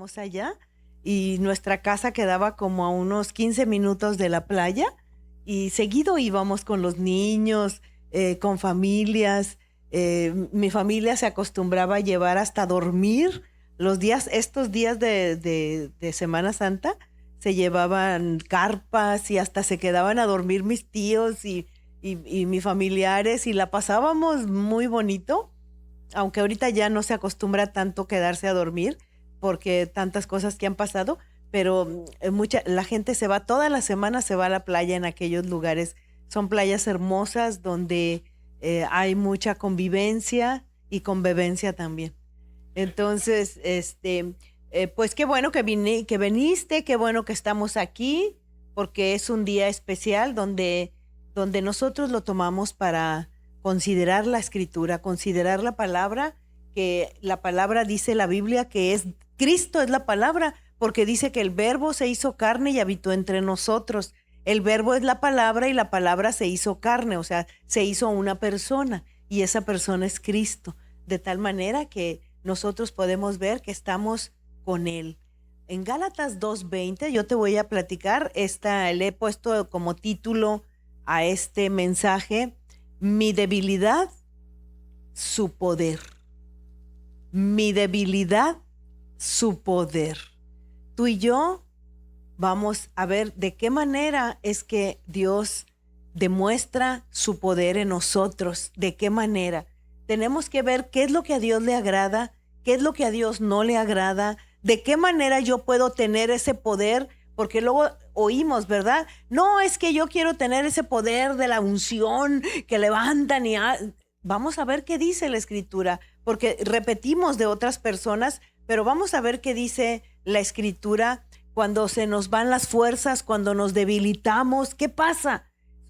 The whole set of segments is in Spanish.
vivíamos allá y nuestra casa quedaba como a unos 15 minutos de la playa y seguido íbamos con los niños, con familias. Mi familia se acostumbraba a llevar hasta dormir estos días de Semana Santa. Se llevaban carpas y hasta se quedaban a dormir mis tíos y mis familiares y la pasábamos muy bonito, aunque ahorita ya no se acostumbra tanto quedarse a dormir porque tantas cosas que han pasado, pero la gente se va, toda la semana se va a la playa en aquellos lugares. Son playas hermosas donde hay mucha convivencia y convivencia también. Entonces, pues qué bueno que viniste, qué bueno que estamos aquí, porque es un día especial donde nosotros lo tomamos para considerar la Escritura, considerar la palabra, que la palabra dice la Biblia que es Cristo, es la palabra, porque dice que el Verbo se hizo carne y habitó entre nosotros. El Verbo es la palabra y la palabra se hizo carne, o sea, se hizo una persona y esa persona es Cristo, de tal manera que nosotros podemos ver que estamos con Él. En Gálatas 2:20 yo te voy a platicar, le he puesto como título a este mensaje, mi debilidad, su poder. Mi debilidad, su poder. Tú y yo vamos a ver de qué manera es que Dios demuestra su poder en nosotros, de qué manera. Tenemos que ver qué es lo que a Dios le agrada, qué es lo que a Dios no le agrada, de qué manera yo puedo tener ese poder, porque luego oímos, ¿verdad? No, es que yo quiero tener ese poder de la unción que levantan vamos a ver qué dice la Escritura, porque repetimos de otras personas, pero vamos a ver qué dice la Escritura cuando se nos van las fuerzas, cuando nos debilitamos. ¿Qué pasa?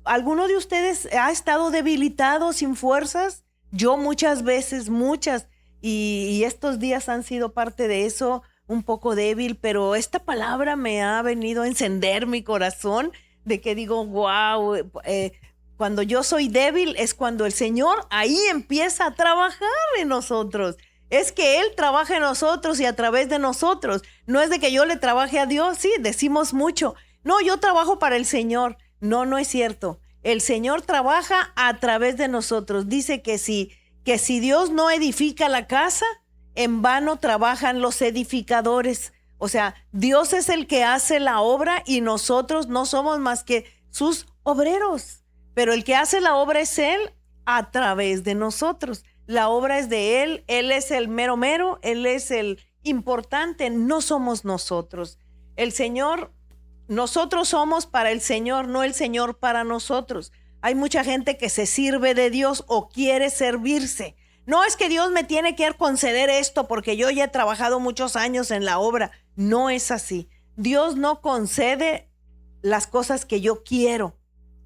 ¿Alguno de ustedes ha estado debilitado, sin fuerzas? Yo muchas veces, y estos días han sido parte de eso, un poco débil, pero esta palabra me ha venido a encender mi corazón de que digo, wow, cuando yo soy débil es cuando el Señor ahí empieza a trabajar en nosotros. Es que Él trabaja en nosotros y a través de nosotros. No es de que yo le trabaje a Dios, sí, decimos mucho. No, yo trabajo para el Señor. No, no es cierto. El Señor trabaja a través de nosotros. Dice que si Dios no edifica la casa, en vano trabajan los edificadores. O sea, Dios es el que hace la obra y nosotros no somos más que sus obreros. Pero el que hace la obra es Él a través de nosotros. La obra es de Él, Él es el mero, Él es el importante, no somos nosotros. El Señor, nosotros somos para el Señor, no el Señor para nosotros. Hay mucha gente que se sirve de Dios o quiere servirse. No es que Dios me tiene que conceder esto porque yo ya he trabajado muchos años en la obra. No es así. Dios no concede las cosas que yo quiero.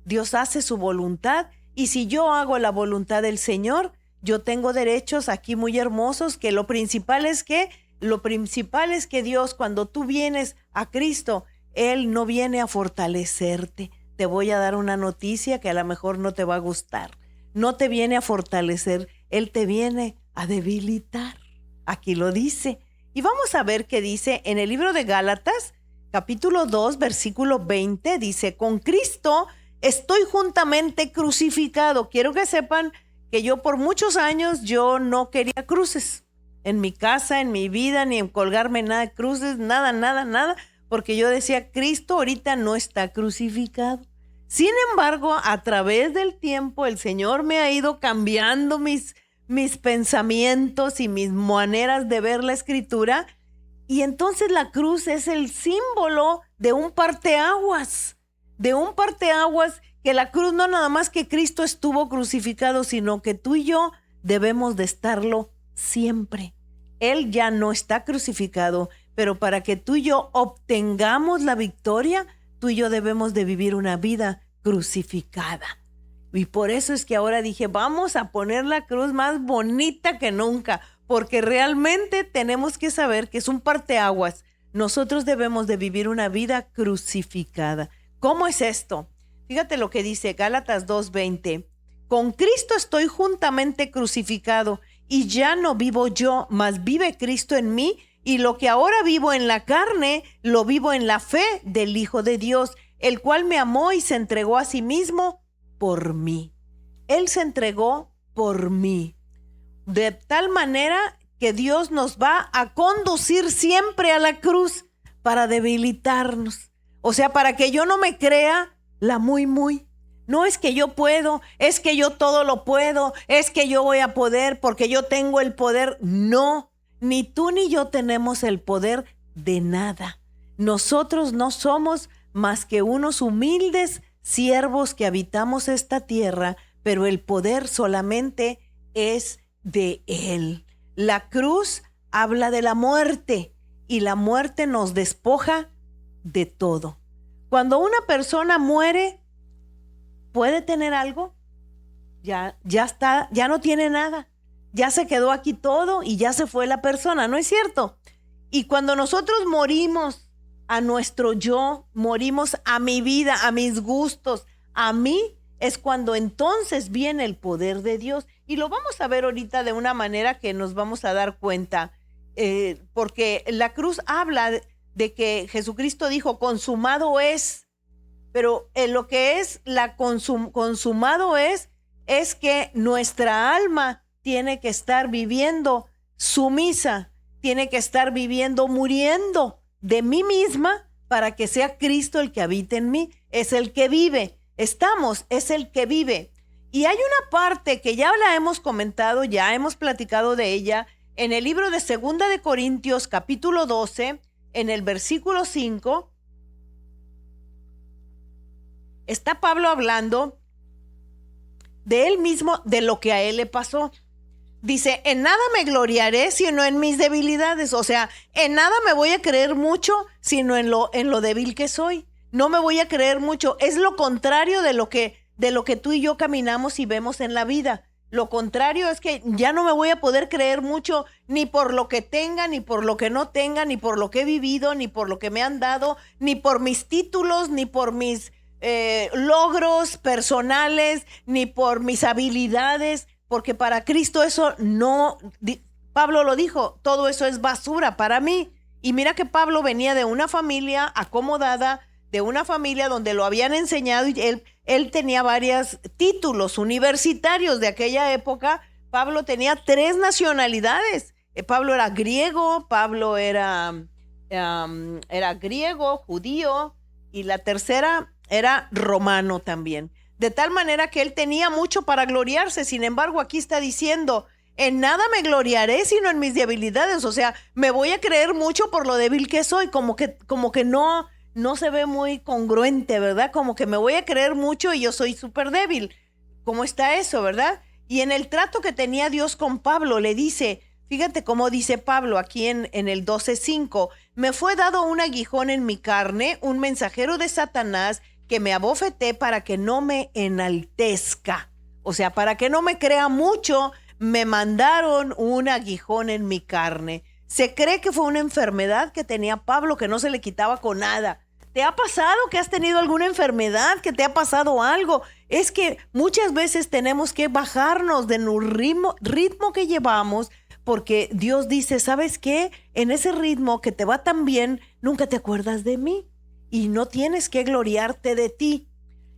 Dios hace su voluntad y si yo hago la voluntad del Señor, yo tengo derechos aquí muy hermosos, que lo principal es que Dios, cuando tú vienes a Cristo, Él no viene a fortalecerte. Te voy a dar una noticia que a lo mejor no te va a gustar. No te viene a fortalecer, Él te viene a debilitar. Aquí lo dice. Y vamos a ver qué dice en el libro de Gálatas, capítulo 2, versículo 20, dice, con Cristo estoy juntamente crucificado. Quiero que sepan que yo por muchos años yo no quería cruces en mi casa, en mi vida, ni en colgarme nada de cruces, nada, porque yo decía, Cristo ahorita no está crucificado. Sin embargo, a través del tiempo, el Señor me ha ido cambiando mis pensamientos y mis maneras de ver la Escritura, y entonces la cruz es el símbolo de un parteaguas, que la cruz no nada más que Cristo estuvo crucificado, sino que tú y yo debemos de estarlo siempre. Él ya no está crucificado, pero para que tú y yo obtengamos la victoria, tú y yo debemos de vivir una vida crucificada. Y por eso es que ahora dije, vamos a poner la cruz más bonita que nunca, porque realmente tenemos que saber que es un parteaguas. Nosotros debemos de vivir una vida crucificada. ¿Cómo es esto? Fíjate lo que dice Gálatas 2:20. Con Cristo estoy juntamente crucificado y ya no vivo yo, mas vive Cristo en mí. y lo que ahora vivo en la carne, lo vivo en la fe del Hijo de Dios, el cual me amó y se entregó a sí mismo por mí. Él se entregó por mí. De tal manera que Dios nos va a conducir siempre a la cruz para debilitarnos. O sea, para que yo no me crea la muy. No es que yo puedo, es que yo todo lo puedo, es que yo voy a poder porque yo tengo el poder. No, ni tú ni yo tenemos el poder de nada. Nosotros no somos más que unos humildes siervos que habitamos esta tierra, pero el poder solamente es de Él. La cruz habla de la muerte y la muerte nos despoja de todo. Cuando una persona muere, ¿puede tener algo? Ya está, ya no tiene nada. Ya se quedó aquí todo y ya se fue la persona, ¿no es cierto? Y cuando nosotros morimos a nuestro yo, morimos a mi vida, a mis gustos, a mí, es cuando entonces viene el poder de Dios. Y lo vamos a ver ahorita de una manera que nos vamos a dar cuenta, porque la cruz habla de que Jesucristo dijo, consumado es, pero lo que es consumado es que nuestra alma tiene que estar viviendo sumisa, tiene que estar viviendo muriendo de mí misma para que sea Cristo el que habite en mí. Es el que vive. Es el que vive. Y hay una parte que ya la hemos comentado, ya hemos platicado de ella, en el libro de 2 de Corintios, capítulo 12, en el versículo 5, está Pablo hablando de él mismo, de lo que a él le pasó. Dice, en nada me gloriaré sino en mis debilidades. O sea, en nada me voy a creer mucho sino en lo débil que soy. No me voy a creer mucho. Es lo contrario de lo que tú y yo caminamos y vemos en la vida. Lo contrario es que ya no me voy a poder creer mucho ni por lo que tenga, ni por lo que no tenga, ni por lo que he vivido, ni por lo que me han dado, ni por mis títulos, ni por mis logros personales, ni por mis habilidades. Porque para Cristo eso no, Pablo lo dijo, todo eso es basura para mí. Y mira que Pablo venía de una familia acomodada, de una familia donde lo habían enseñado y él tenía varios títulos universitarios de aquella época. Pablo tenía 3 nacionalidades. Pablo era griego, Pablo era griego, judío, y la tercera era romano también. De tal manera que él tenía mucho para gloriarse. Sin embargo, aquí está diciendo, en nada me gloriaré sino en mis debilidades. O sea, me voy a creer mucho por lo débil que soy, como que no se ve muy congruente, ¿verdad? Como que me voy a creer mucho y yo soy súper débil. ¿Cómo está eso, verdad? Y en el trato que tenía Dios con Pablo, le dice, fíjate cómo dice Pablo aquí en el 12:5, me fue dado un aguijón en mi carne, un mensajero de Satanás, que me abofeté para que no me enaltezca. O sea, para que no me crea mucho, me mandaron un aguijón en mi carne. Se cree que fue una enfermedad que tenía Pablo que no se le quitaba con nada. ¿Te ha pasado que has tenido alguna enfermedad, que te ha pasado algo? Es que muchas veces tenemos que bajarnos de un ritmo que llevamos, porque Dios dice, ¿sabes qué? En ese ritmo que te va tan bien, nunca te acuerdas de mí. Y no tienes que gloriarte de ti.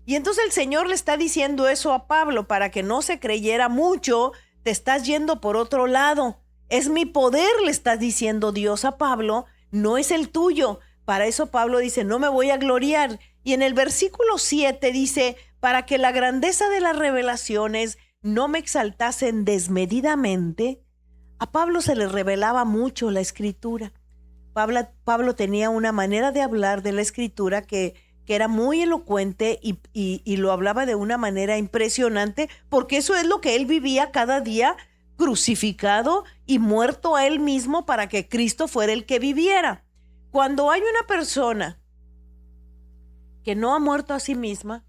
Y entonces el Señor le está diciendo eso a Pablo para que no se creyera mucho, te estás yendo por otro lado. Es mi poder, le está diciendo Dios a Pablo, no es el tuyo. Para eso Pablo dice, no me voy a gloriar. Y en el versículo 7 dice, para que la grandeza de las revelaciones no me exaltasen desmedidamente. A Pablo se le revelaba mucho la Escritura. Pablo tenía una manera de hablar de la Escritura que era muy elocuente y lo hablaba de una manera impresionante, porque eso es lo que él vivía cada día, crucificado y muerto a él mismo para que Cristo fuera el que viviera. Cuando hay una persona que no ha muerto a sí misma,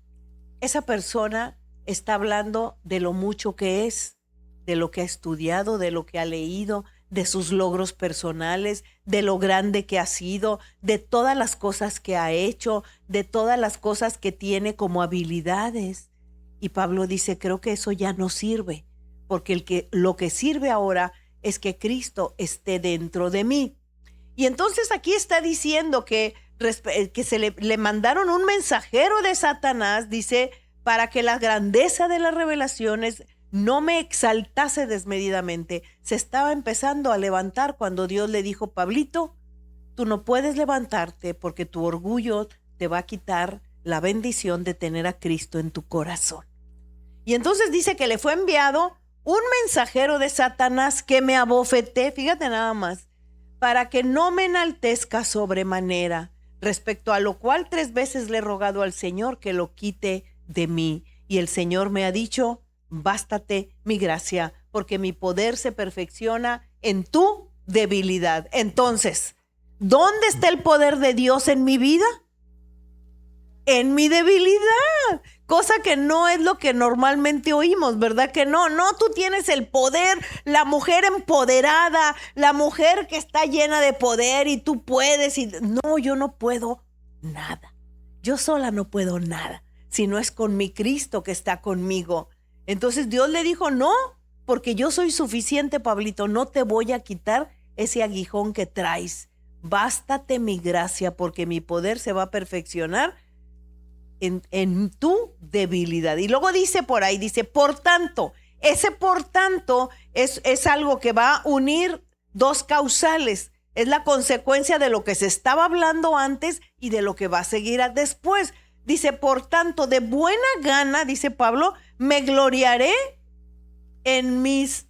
esa persona está hablando de lo mucho que es, de lo que ha estudiado, de lo que ha leído, de sus logros personales, de lo grande que ha sido, de todas las cosas que ha hecho, de todas las cosas que tiene como habilidades. Y Pablo dice, creo que eso ya no sirve, porque lo que sirve ahora es que Cristo esté dentro de mí. Y entonces aquí está diciendo que le mandaron un mensajero de Satanás, dice, para que la grandeza de las revelaciones no me exaltase desmedidamente. Se estaba empezando a levantar cuando Dios le dijo: Pablito, tú no puedes levantarte porque tu orgullo te va a quitar la bendición de tener a Cristo en tu corazón. Y entonces dice que le fue enviado un mensajero de Satanás que me abofeté, fíjate nada más, para que no me enaltezca sobremanera, respecto a lo cual 3 veces le he rogado al Señor que lo quite de mí. Y el Señor me ha dicho: bástate mi gracia, porque mi poder se perfecciona en tu debilidad. Entonces, ¿dónde está el poder de Dios en mi vida? En mi debilidad, cosa que no es lo que normalmente oímos, ¿verdad que no? No, tú tienes el poder, la mujer empoderada, la mujer que está llena de poder y tú puedes. No, yo no puedo nada. Yo sola no puedo nada, si no es con mi Cristo que está conmigo. Entonces Dios le dijo: no, porque yo soy suficiente, Pablito, no te voy a quitar ese aguijón que traes. Bástate mi gracia, porque mi poder se va a perfeccionar en tu debilidad. Y luego dice por ahí, dice, por tanto, ese por tanto es algo que va a unir 2 causales. Es la consecuencia de lo que se estaba hablando antes y de lo que va a seguir después. Dice, por tanto, de buena gana, dice Pablo, me gloriaré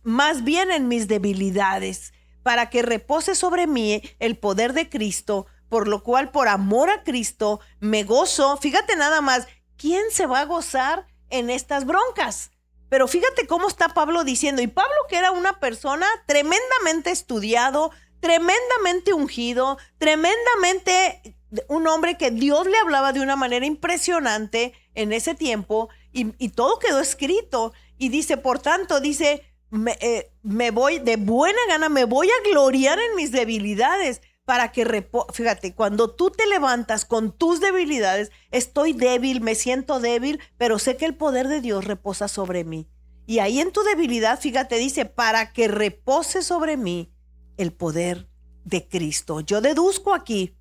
más bien en mis debilidades, para que repose sobre mí el poder de Cristo, por lo cual, por amor a Cristo, me gozo. Fíjate nada más, ¿quién se va a gozar en estas broncas? Pero fíjate cómo está Pablo diciendo, y Pablo, que era una persona tremendamente estudiado, tremendamente ungido, tremendamente un hombre que Dios le hablaba de una manera impresionante en ese tiempo, y todo quedó escrito. Y dice, por tanto, dice, me voy de buena gana, me voy a gloriar en mis debilidades, para que, fíjate, cuando tú te levantas con tus debilidades, estoy débil, me siento débil, pero sé que el poder de Dios reposa sobre mí. Y ahí en tu debilidad, fíjate, dice, para que repose sobre mí el poder de Cristo. Yo deduzco aquí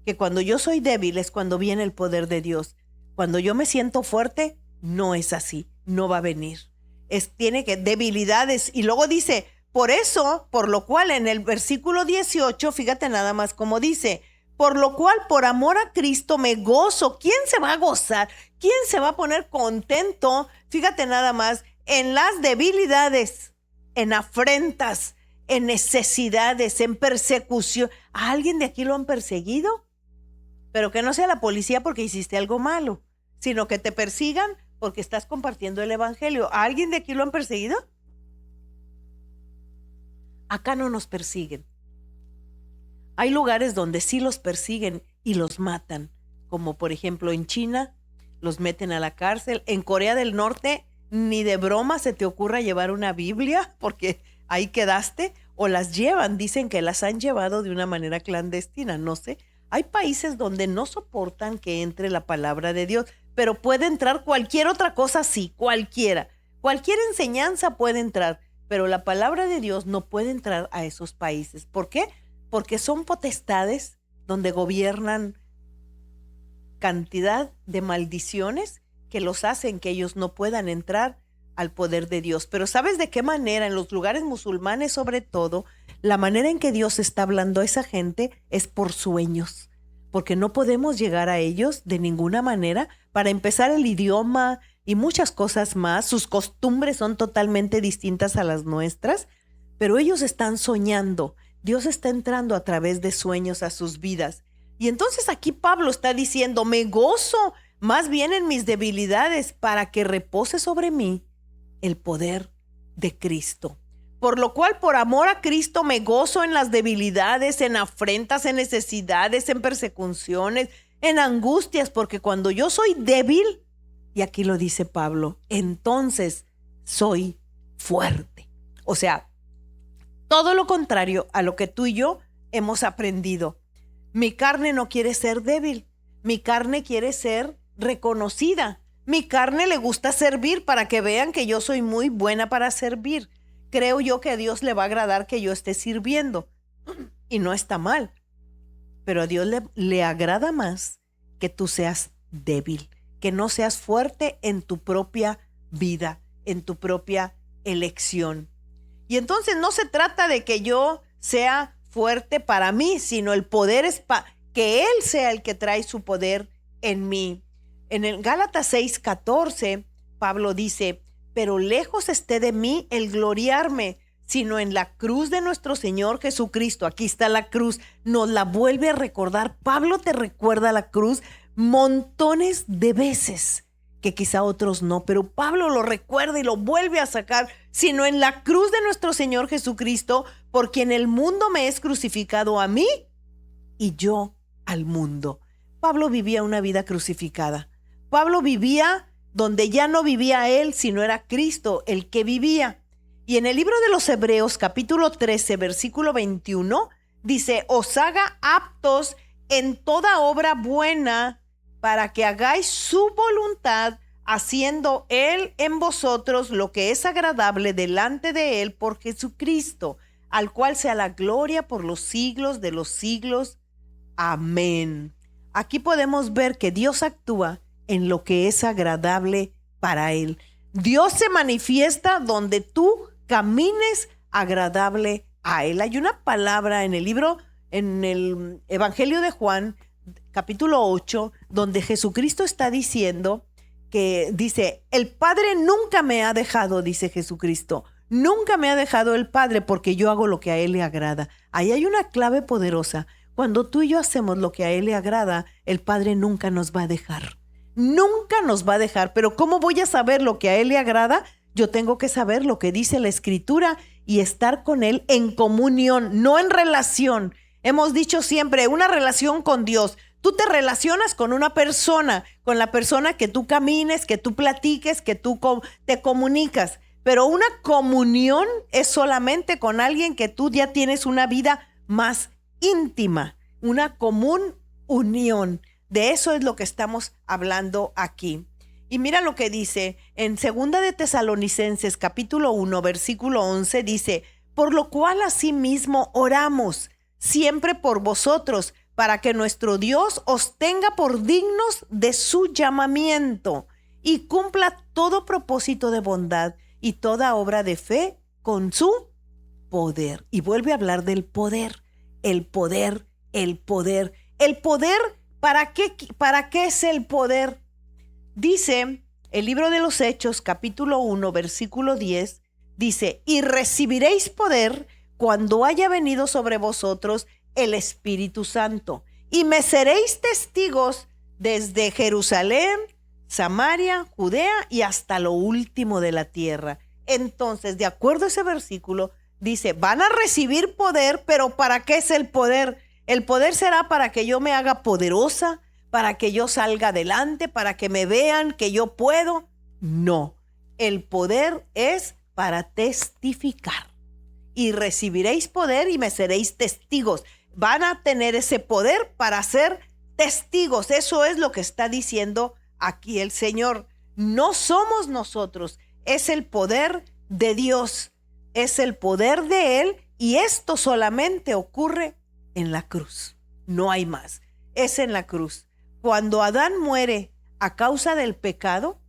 que cuando yo soy débil es cuando viene el poder de Dios. Cuando yo me siento fuerte, no es así, no va a venir. Tiene que debilidades. Y luego dice, por eso, por lo cual en el versículo 18, fíjate nada más cómo dice, por lo cual por amor a Cristo me gozo. ¿Quién se va a gozar? ¿Quién se va a poner contento? Fíjate nada más, en las debilidades, en afrentas, en necesidades, en persecución. ¿A alguien de aquí lo han perseguido? Pero que no sea la policía porque hiciste algo malo, sino que te persigan porque estás compartiendo el evangelio. ¿A alguien de aquí lo han perseguido? Acá no nos persiguen. Hay lugares donde sí los persiguen y los matan, como por ejemplo en China, los meten a la cárcel. En Corea del Norte, ni de broma se te ocurra llevar una Biblia porque ahí quedaste, o las llevan, dicen que las han llevado de una manera clandestina, no sé. Hay países donde no soportan que entre la palabra de Dios, pero puede entrar cualquier otra cosa, sí, cualquiera. Cualquier enseñanza puede entrar, pero la palabra de Dios no puede entrar a esos países. ¿Por qué? Porque son potestades donde gobiernan cantidad de maldiciones que los hacen que ellos no puedan entrar al poder de Dios. Pero ¿sabes de qué manera? En los lugares musulmanes, sobre todo, la manera en que Dios está hablando a esa gente es por sueños, porque no podemos llegar a ellos de ninguna manera. Para empezar, el idioma y muchas cosas más, sus costumbres son totalmente distintas a las nuestras, pero ellos están soñando. Dios está entrando a través de sueños a sus vidas. Y entonces aquí Pablo está diciendo, me gozo más bien en mis debilidades para que repose sobre mí el poder de Cristo. Por lo cual, por amor a Cristo, me gozo en las debilidades, en afrentas, en necesidades, en persecuciones, en angustias, porque cuando yo soy débil, y aquí lo dice Pablo, entonces soy fuerte. O sea, todo lo contrario a lo que tú y yo hemos aprendido. Mi carne no quiere ser débil, mi carne quiere ser reconocida. Mi carne le gusta servir para que vean que yo soy muy buena para servir. Creo yo que a Dios le va a agradar que yo esté sirviendo. Y no está mal. pero a Dios le agrada más que tú seas débil, que no seas fuerte en tu propia vida, en tu propia elección. Y entonces no se trata de que yo sea fuerte para mí, sino el poder es que Él sea el que trae su poder en mí. En el Gálatas 6:14, Pablo dice, pero lejos esté de mí el gloriarme, sino en la cruz de nuestro Señor Jesucristo. Aquí está la cruz, nos la vuelve a recordar. Pablo te recuerda la cruz montones de veces, que quizá otros no, pero Pablo lo recuerda y lo vuelve a sacar, sino en la cruz de nuestro Señor Jesucristo, por quien el mundo me es crucificado a mí y yo al mundo. Pablo vivía una vida crucificada. Pablo vivía donde ya no vivía él, sino era Cristo el que vivía. Y en el libro de los Hebreos, capítulo 13, versículo 21, dice, os haga aptos en toda obra buena para que hagáis su voluntad, haciendo Él en vosotros lo que es agradable delante de Él por Jesucristo, al cual sea la gloria por los siglos de los siglos. Amén. Aquí podemos ver que Dios actúa en lo que es agradable para Él. Dios se manifiesta donde tú camines agradable a Él. Hay una palabra en el Evangelio de Juan, capítulo 8, donde Jesucristo está diciendo que dice, el Padre nunca me ha dejado, dice Jesucristo, nunca me ha dejado el Padre porque yo hago lo que a Él le agrada. Ahí hay una clave poderosa. Cuando tú y yo hacemos lo que a Él le agrada, el Padre nunca nos va a dejar. Nunca nos va a dejar. Pero ¿cómo voy a saber lo que a Él le agrada? Yo tengo que saber lo que dice la Escritura y estar con Él en comunión, no en relación. Hemos dicho siempre, una relación con Dios. Tú te relacionas con una persona, con la persona que tú camines, que tú platiques, que tú te comunicas. Pero una comunión es solamente con alguien que tú ya tienes una vida más íntima, una común unión. De eso es lo que estamos hablando aquí. Y mira lo que dice en 2 de Tesalonicenses capítulo 1 versículo 11, dice, por lo cual asimismo oramos siempre por vosotros, para que nuestro Dios os tenga por dignos de su llamamiento y cumpla todo propósito de bondad y toda obra de fe con su poder. Y vuelve a hablar del poder, el poder, el poder. El poder, ¿para qué es el poder? Dice el libro de los Hechos, capítulo 1, versículo 10, dice, y recibiréis poder cuando haya venido sobre vosotros el Espíritu Santo, y me seréis testigos desde Jerusalén, Samaria, Judea y hasta lo último de la tierra. Entonces, de acuerdo a ese versículo, dice, van a recibir poder, pero ¿para qué es el poder? El poder será para que yo me haga poderosa, para que yo salga adelante, para que me vean que yo puedo. No, el poder es para testificar. Y recibiréis poder y me seréis testigos. Van a tener ese poder para ser testigos. Eso es lo que está diciendo aquí el Señor. No somos nosotros, es el poder de Dios, es el poder de Él, y esto solamente ocurre en la cruz. No hay más, es en la cruz. Cuando Adán muere a causa del pecado,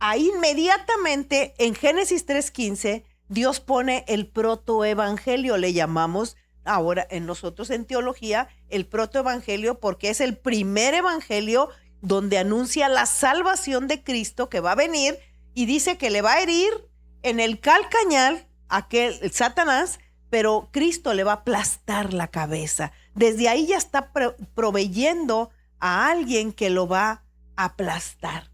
ahí inmediatamente en Génesis 3:15, Dios pone el protoevangelio, le llamamos ahora en nosotros en teología el protoevangelio, porque es el primer evangelio donde anuncia la salvación de Cristo que va a venir, y dice que le va a herir en el calcañal el Satanás, pero Cristo le va a aplastar la cabeza. Desde ahí ya está proveyendo a alguien que lo va a aplastar.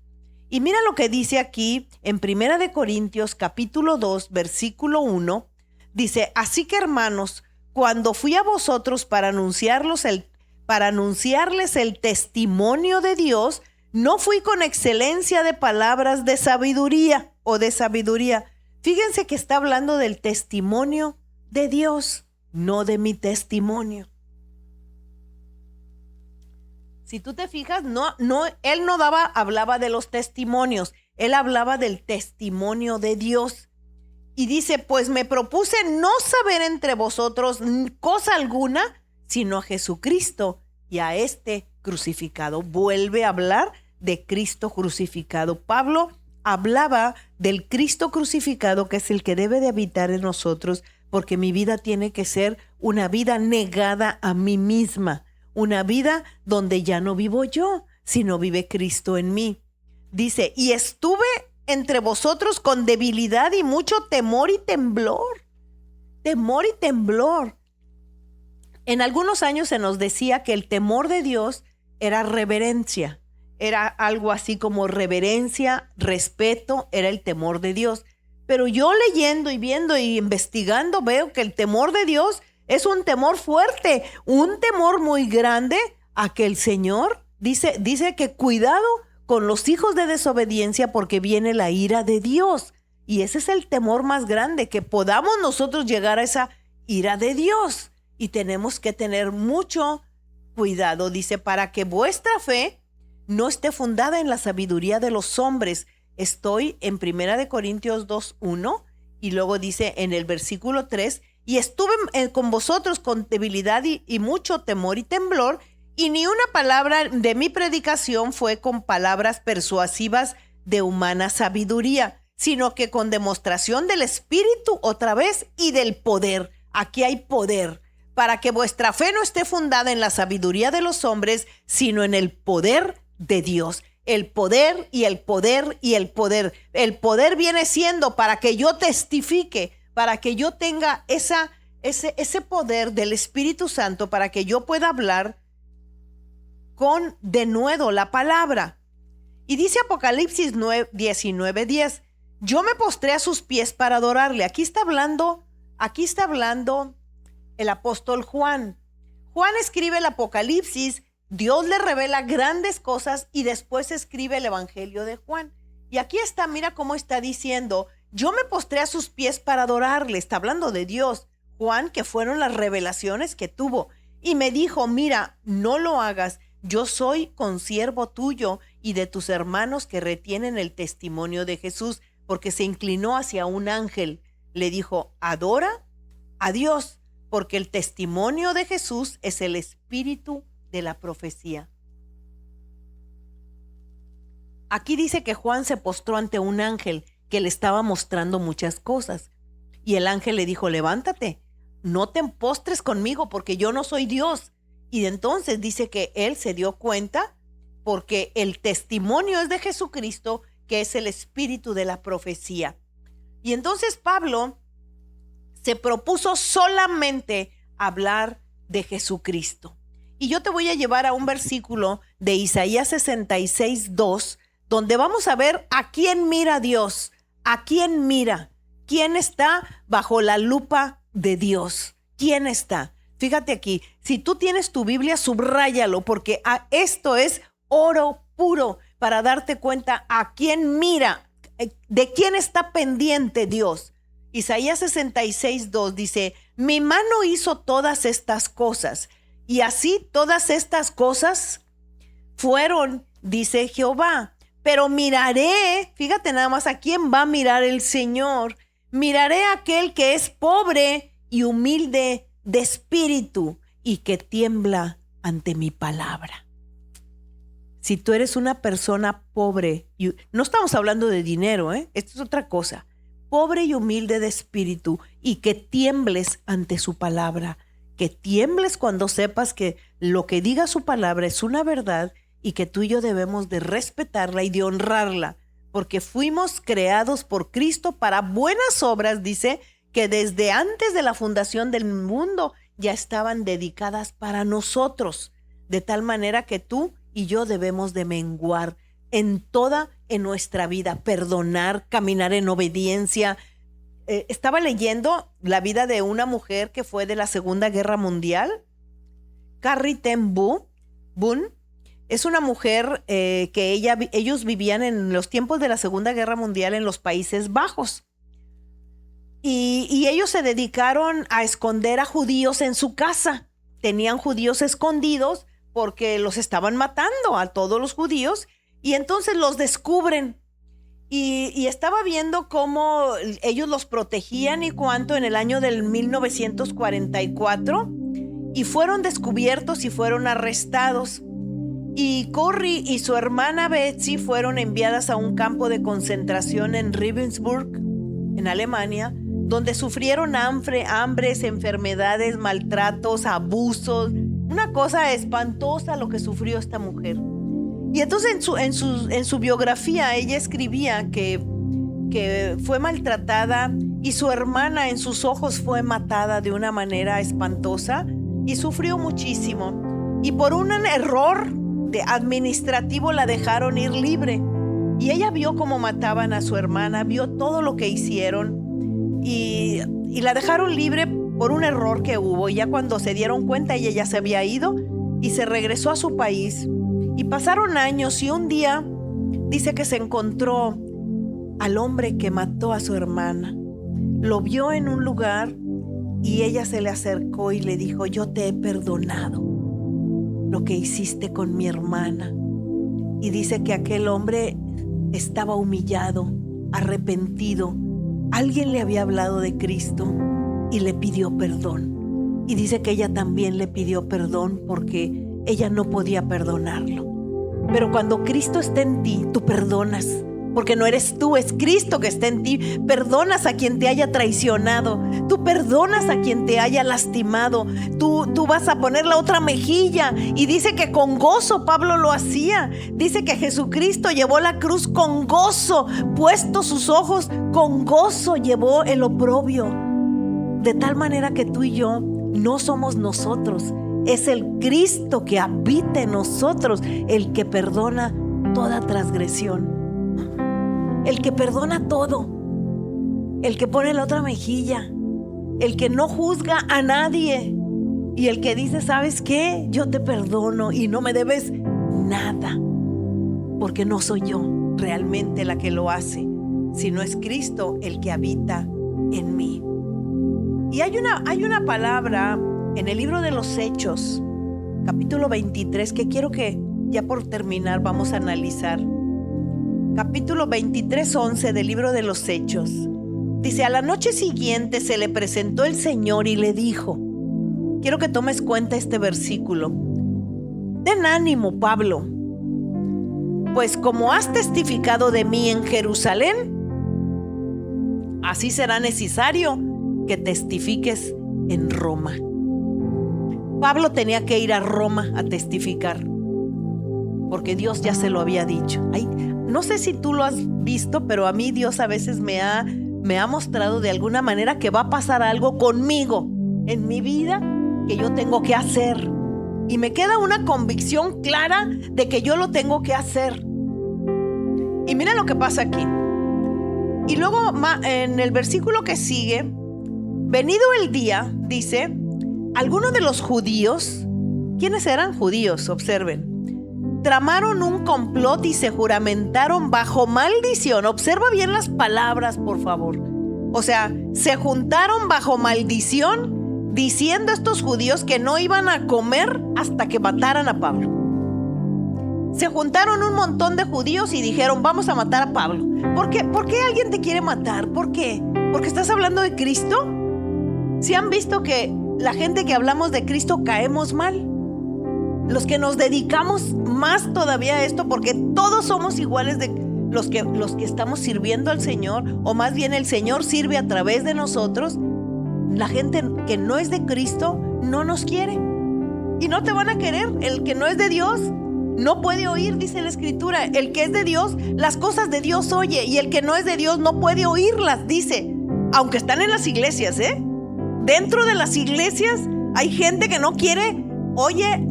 Y mira lo que dice aquí en 1 de Corintios capítulo 2 versículo 1, dice, así que hermanos, cuando fui a vosotros para anunciarles el testimonio de Dios, no fui con excelencia de palabras de sabiduría o de sabiduría. Fíjense que está hablando del testimonio de Dios, no de mi testimonio. Si tú te fijas, él no hablaba de los testimonios, él hablaba del testimonio de Dios. Y dice, pues me propuse no saber entre vosotros cosa alguna, sino a Jesucristo y a este crucificado. Vuelve a hablar de Cristo crucificado. Pablo hablaba del Cristo crucificado, que es el que debe de habitar en nosotros, porque mi vida tiene que ser una vida negada a mí misma, una vida donde ya no vivo yo, sino vive Cristo en mí. Dice, y estuve entre vosotros con debilidad y mucho temor y temblor. Temor y temblor. En algunos años se nos decía que el temor de Dios era reverencia. Era algo así como reverencia, respeto, era el temor de Dios. Pero yo leyendo y viendo y investigando veo que el temor de Dios es un temor fuerte, un temor muy grande a que el Señor dice que cuidado con los hijos de desobediencia porque viene la ira de Dios. Y ese es el temor más grande, que podamos nosotros llegar a esa ira de Dios. Y tenemos que tener mucho cuidado. Dice, para que vuestra fe no esté fundada en la sabiduría de los hombres. Estoy en 1 Corintios 2:1 y luego dice en el versículo 3, y estuve con vosotros con debilidad y mucho temor y temblor, y ni una palabra de mi predicación fue con palabras persuasivas de humana sabiduría, sino que con demostración del Espíritu otra vez y del poder. Aquí hay poder, para que vuestra fe no esté fundada en la sabiduría de los hombres, sino en el poder de Dios. El poder y el poder y el poder. El poder viene siendo para que yo testifique, para que yo tenga ese poder del Espíritu Santo, para que yo pueda hablar con denuedo la palabra. Y dice Apocalipsis 19:10, yo me postré a sus pies para adorarle. Aquí está hablando el apóstol Juan. Juan escribe el Apocalipsis, Dios le revela grandes cosas y después escribe el Evangelio de Juan. Y aquí está, mira cómo está diciendo, yo me postré a sus pies para adorarle. Está hablando de Dios. Juan, que fueron las revelaciones que tuvo. Y me dijo, mira, no lo hagas. Yo soy consiervo tuyo y de tus hermanos que retienen el testimonio de Jesús, porque se inclinó hacia un ángel. Le dijo, adora a Dios, porque el testimonio de Jesús es el espíritu de la profecía. Aquí dice que Juan se postró ante un ángel que le estaba mostrando muchas cosas. Y el ángel le dijo, levántate, no te postres conmigo porque yo no soy Dios. Y entonces dice que él se dio cuenta porque el testimonio es de Jesucristo, que es el espíritu de la profecía. Y entonces Pablo se propuso solamente hablar de Jesucristo. Y yo te voy a llevar a un versículo de Isaías 66:2, donde vamos a ver a quién mira Dios, a quién mira, quién está bajo la lupa de Dios, quién está. Fíjate aquí, si tú tienes tu Biblia, subráyalo, porque esto es oro puro para darte cuenta a quién mira, de quién está pendiente Dios. Isaías 66:2 dice, mi mano hizo todas estas cosas, y así todas estas cosas fueron, dice Jehová. Pero miraré, fíjate nada más a quién va a mirar el Señor. Miraré a aquel que es pobre y humilde de espíritu y que tiembla ante mi palabra. Si tú eres una persona pobre, no estamos hablando de dinero, esto es otra cosa. Pobre y humilde de espíritu y que tiembles ante su palabra. Que tiembles cuando sepas que lo que diga su palabra es una verdad y que tú y yo debemos de respetarla y de honrarla, porque fuimos creados por Cristo para buenas obras, dice, que desde antes de la fundación del mundo ya estaban dedicadas para nosotros, de tal manera que tú y yo debemos de menguar en nuestra vida, perdonar, caminar en obediencia. Estaba leyendo la vida de una mujer que fue de la Segunda Guerra Mundial, Corrie ten Boom. Es una mujer que ellos vivían en los tiempos de la Segunda Guerra Mundial en los Países Bajos. Y ellos se dedicaron a esconder a judíos en su casa. Tenían judíos escondidos porque los estaban matando a todos los judíos y entonces los descubren. Y estaba viendo cómo ellos los protegían y cuánto en el año del 1944. y fueron descubiertos y fueron arrestados. Y Corrie y su hermana Betsy fueron enviadas a un campo de concentración en Ravensburg, en Alemania, donde sufrieron hambres, enfermedades, maltratos, abusos. Una cosa espantosa lo que sufrió esta mujer. Y entonces en su biografía ella escribía que fue maltratada y su hermana en sus ojos fue matada de una manera espantosa y sufrió muchísimo. Y por un error administrativo la dejaron ir libre. Y ella vio cómo mataban a su hermana, vio todo lo que hicieron y la dejaron libre por un error que hubo. Y ya cuando se dieron cuenta, ella ya se había ido y se regresó a su país. Y pasaron años y un día dice que se encontró al hombre que mató a su hermana. Lo vio en un lugar y ella se le acercó y le dijo: yo te he perdonado lo que hiciste con mi hermana. Y dice que aquel hombre estaba humillado, arrepentido. Alguien le había hablado de Cristo y le pidió perdón. Y dice que ella también le pidió perdón porque ella no podía perdonarlo. Pero cuando Cristo está en ti, tú perdonas. Porque no eres tú, es Cristo que está en ti. Perdonas a quien te haya traicionado. Tú perdonas a quien te haya lastimado. Tú vas a poner la otra mejilla. Y dice que con gozo Pablo lo hacía. Dice que Jesucristo llevó la cruz con gozo. Puesto sus ojos, con gozo llevó el oprobio. De tal manera que tú y yo no somos nosotros. Es el Cristo que habita en nosotros, el que perdona toda transgresión. El que perdona todo, el que pone la otra mejilla, el que no juzga a nadie y el que dice: ¿sabes qué? Yo te perdono y no me debes nada, porque no soy yo realmente la que lo hace, sino es Cristo el que habita en mí. Y hay una palabra en el libro de los Hechos, capítulo 23, que quiero que ya por terminar vamos a analizar. Capítulo 23, 11 del libro de los Hechos. Dice: a la noche siguiente se le presentó el Señor y le dijo, quiero que tomes cuenta este versículo: ten ánimo, Pablo, pues como has testificado de mí en Jerusalén, así será necesario que testifiques en Roma. Pablo tenía que ir a Roma a testificar, porque Dios ya se lo había dicho. No sé si tú lo has visto, pero a mí Dios a veces me ha mostrado de alguna manera que va a pasar algo conmigo en mi vida que yo tengo que hacer. Y me queda una convicción clara de que yo lo tengo que hacer. Y mira lo que pasa aquí. Y luego en el versículo que sigue, venido el día, dice, algunos de los judíos, ¿quiénes eran judíos? Observen. Tramaron un complot y se juramentaron bajo maldición. Observa bien las palabras, por favor. O sea, se juntaron bajo maldición, diciendo estos judíos que no iban a comer hasta que mataran a Pablo. Se juntaron un montón de judíos y dijeron: vamos a matar a Pablo. ¿Por qué alguien te quiere matar? ¿Por qué? ¿Porque estás hablando de Cristo? ¿Sí han visto que la gente que hablamos de Cristo caemos mal? Los que nos dedicamos más todavía a esto, porque todos somos iguales de los que estamos sirviendo al Señor, o más bien el Señor sirve a través de nosotros. La gente que no es de Cristo no nos quiere y no te van a querer. El que no es de Dios no puede oír, dice la Escritura. El que es de Dios, las cosas de Dios oye, y el que no es de Dios no puede oírlas, dice. Aunque están en las iglesias, dentro de las iglesias hay gente que no quiere. Oye,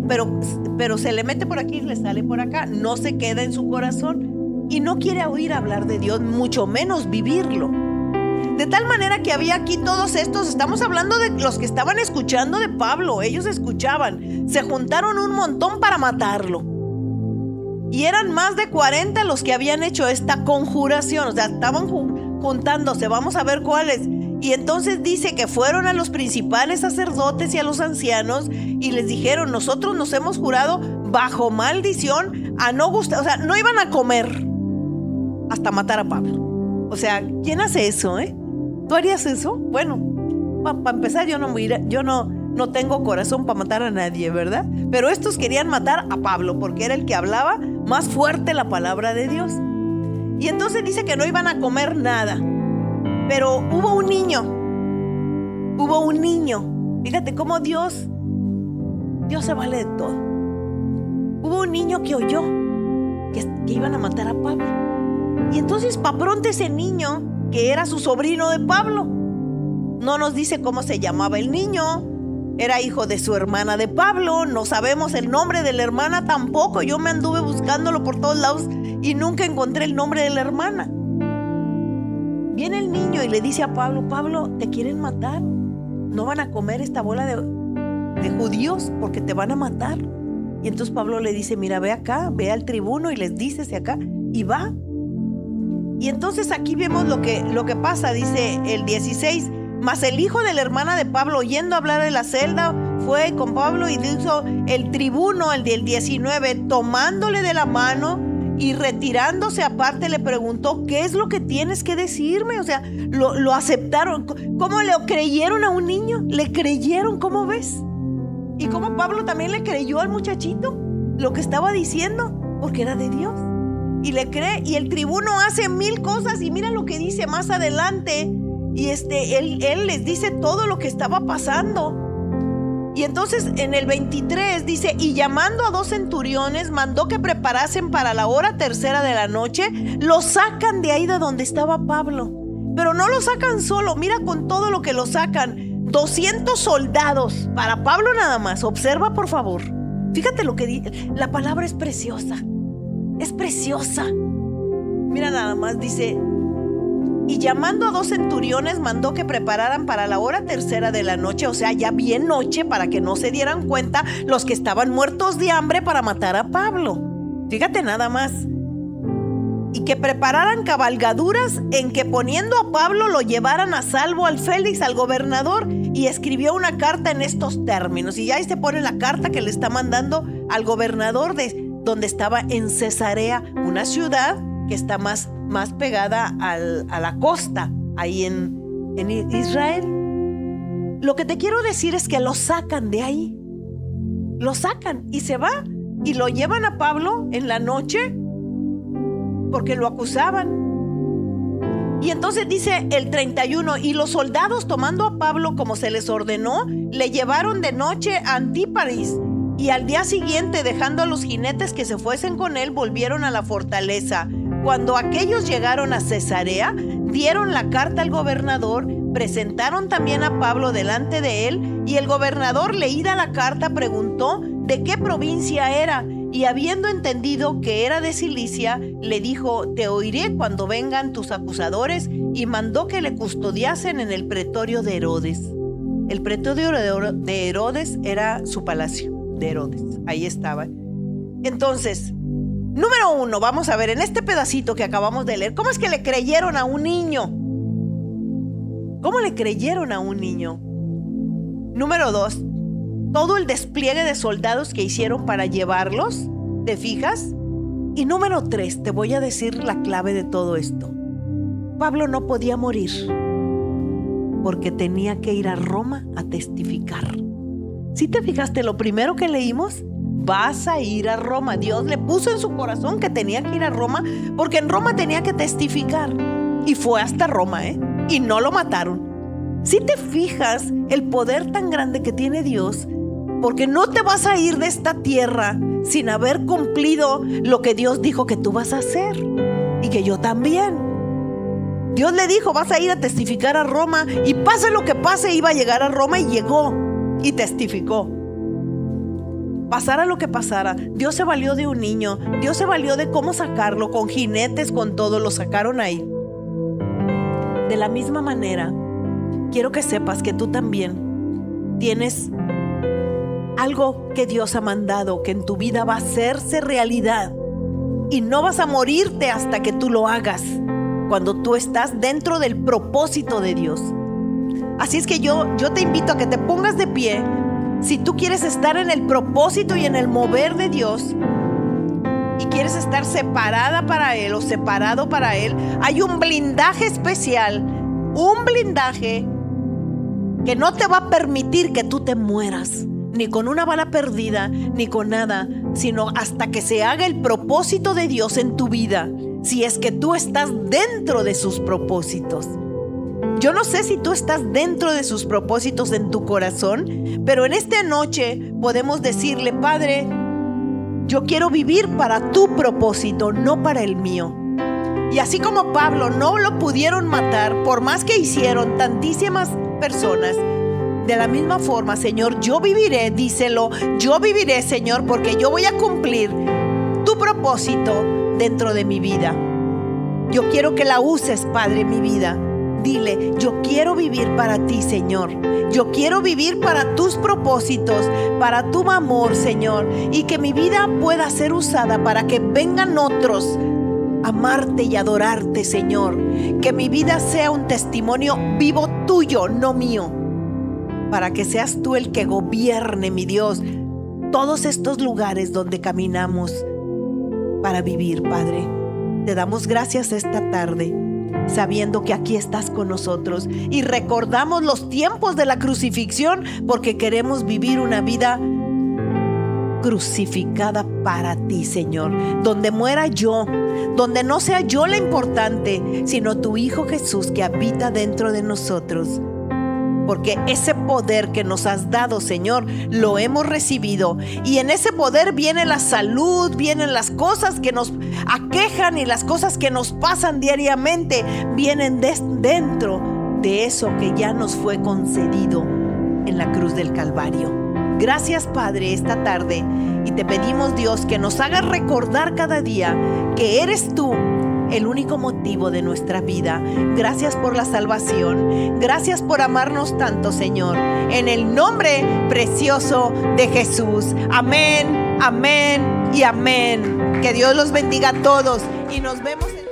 pero se le mete por aquí y le sale por acá. No se queda en su corazón y no quiere oír hablar de Dios, mucho menos vivirlo. De tal manera que había aquí todos estos, estamos hablando de los que estaban escuchando de Pablo. Ellos escuchaban, se juntaron un montón para matarlo. Y eran más de 40 los que habían hecho esta conjuración. O sea, estaban juntándose, vamos a ver cuáles. Y entonces dice que fueron a los principales sacerdotes y a los ancianos y les dijeron: nosotros nos hemos jurado bajo maldición a no gustar, o sea, no iban a comer hasta matar a Pablo. O sea, ¿quién hace eso? ¿Tú harías eso? Bueno, para empezar, yo no no tengo corazón para matar a nadie, ¿verdad? Pero estos querían matar a Pablo porque era el que hablaba más fuerte la palabra de Dios. Y entonces dice que no iban a comer nada. Pero hubo un niño. Fíjate cómo Dios se vale de todo. Hubo un niño que oyó que iban a matar a Pablo. Y entonces pa' pronto ese niño, que era su sobrino de Pablo, no nos dice cómo se llamaba el niño, era hijo de su hermana de Pablo, no sabemos el nombre de la hermana tampoco. Yo me anduve buscándolo por todos lados y nunca encontré el nombre de la hermana. Viene el niño y le dice a Pablo: Pablo, te quieren matar, no van a comer esta bola de judíos porque te van a matar. Y entonces Pablo le dice: mira, ve acá, ve al tribuno y les dices acá, y va. Y entonces aquí vemos lo que pasa. Dice el 16: mas el hijo de la hermana de Pablo, oyendo hablar de la celda, fue con Pablo, y dijo el tribuno, el del 19, tomándole de la mano y retirándose aparte, le preguntó: ¿qué es lo que tienes que decirme? O sea, lo aceptaron. ¿Cómo le creyeron a un niño? Le creyeron, ¿cómo ves? Y como Pablo también le creyó al muchachito lo que estaba diciendo, porque era de Dios. Y le cree, y el tribuno hace 1000 cosas, y mira lo que dice más adelante. Y él les dice todo lo que estaba pasando. Y entonces en el 23 dice: y llamando a 2 centuriones, mandó que preparasen para la hora tercera de la noche. Lo sacan de ahí de donde estaba Pablo. Pero no lo sacan solo, mira con todo lo que lo sacan. 200 soldados para Pablo nada más. Observa, por favor. Fíjate lo que dice. La palabra es preciosa. Es preciosa. Mira nada más, dice: y llamando a 2 centuriones, mandó que prepararan para la hora tercera de la noche, o sea, ya bien noche, para que no se dieran cuenta los que estaban muertos de hambre, para matar a Pablo. Fíjate nada más. Y que prepararan cabalgaduras en que, poniendo a Pablo, lo llevaran a salvo al Félix, al gobernador. Y escribió una carta en estos términos. Y ahí se pone la carta que le está mandando al gobernador de donde estaba en Cesarea, una ciudad que está más pegada a la costa, ahí en Israel. Lo que te quiero decir es que lo sacan de ahí. Lo sacan y se va. Y lo llevan a Pablo en la noche porque lo acusaban. Y entonces dice el 31: y los soldados, tomando a Pablo como se les ordenó, le llevaron de noche a Antíparis. Y al día siguiente, dejando a los jinetes que se fuesen con él, volvieron a la fortaleza. Cuando aquellos llegaron a Cesarea, dieron la carta al gobernador, presentaron también a Pablo delante de él, y el gobernador, leída la carta, preguntó de qué provincia era, y habiendo entendido que era de Cilicia, le dijo: te oiré cuando vengan tus acusadores, y mandó que le custodiasen en el pretorio de Herodes. El pretorio de Herodes era su palacio de Herodes, ahí estaba. Entonces, número 1, vamos a ver en este pedacito que acabamos de leer, ¿cómo es que le creyeron a un niño? ¿Cómo le creyeron a un niño? Número 2, todo el despliegue de soldados que hicieron para llevarlos, ¿te fijas? Y número 3, te voy a decir la clave de todo esto. Pablo no podía morir porque tenía que ir a Roma a testificar. ¿Sí te fijaste lo primero que leímos? Vas a ir a Roma. Dios le puso en su corazón que tenía que ir a Roma porque en Roma tenía que testificar. Y fue hasta Roma, y no lo mataron. ¿Sí te fijas el poder tan grande que tiene Dios? Porque no te vas a ir de esta tierra sin haber cumplido lo que Dios dijo que tú vas a hacer. Y que yo también. Dios le dijo: vas a ir a testificar a Roma. Y pase lo que pase, iba a llegar a Roma, y llegó y testificó. Pasara lo que pasara, Dios se valió de un niño. Dios se valió de cómo sacarlo, con jinetes, con todo, lo sacaron ahí. De la misma manera, quiero que sepas que tú también tienes algo que Dios ha mandado, que en tu vida va a hacerse realidad, y no vas a morirte hasta que tú lo hagas, cuando tú estás dentro del propósito de Dios. Así es que yo te invito a que te pongas de pie. Si tú quieres estar en el propósito y en el mover de Dios, y quieres estar separada para Él o separado para Él, hay un blindaje especial, un blindaje que no te va a permitir que tú te mueras, ni con una bala perdida, ni con nada, sino hasta que se haga el propósito de Dios en tu vida, si es que tú estás dentro de sus propósitos. Yo no sé si tú estás dentro de sus propósitos en tu corazón, pero en esta noche podemos decirle: Padre, yo quiero vivir para tu propósito, no para el mío. Y así como Pablo no lo pudieron matar, por más que hicieron tantísimas personas, de la misma forma, Señor, yo viviré, díselo, yo viviré, Señor, porque yo voy a cumplir tu propósito dentro de mi vida. Yo quiero que la uses, Padre, mi vida. Dile: yo quiero vivir para ti, Señor. Yo quiero vivir para tus propósitos, para tu amor, Señor. Y que mi vida pueda ser usada para que vengan otros a amarte y adorarte, Señor. Que mi vida sea un testimonio vivo tuyo, no mío. Para que seas tú el que gobierne, mi Dios, todos estos lugares donde caminamos para vivir, Padre. Te damos gracias esta tarde, sabiendo que aquí estás con nosotros, y recordamos los tiempos de la crucifixión, porque queremos vivir una vida crucificada para ti, Señor, donde muera yo, donde no sea yo la importante, sino tu Hijo Jesús, que habita dentro de nosotros. Porque ese poder que nos has dado, Señor, lo hemos recibido. Y en ese poder viene la salud, vienen las cosas que nos aquejan y las cosas que nos pasan diariamente. Vienen dentro de eso que ya nos fue concedido en la cruz del Calvario. Gracias, Padre, esta tarde. Y te pedimos, Dios, que nos hagas recordar cada día que eres tú el único motivo de nuestra vida. Gracias por la salvación. Gracias por amarnos tanto, Señor. En el nombre precioso de Jesús. Amén, amén y amén. Que Dios los bendiga a todos y nos vemos en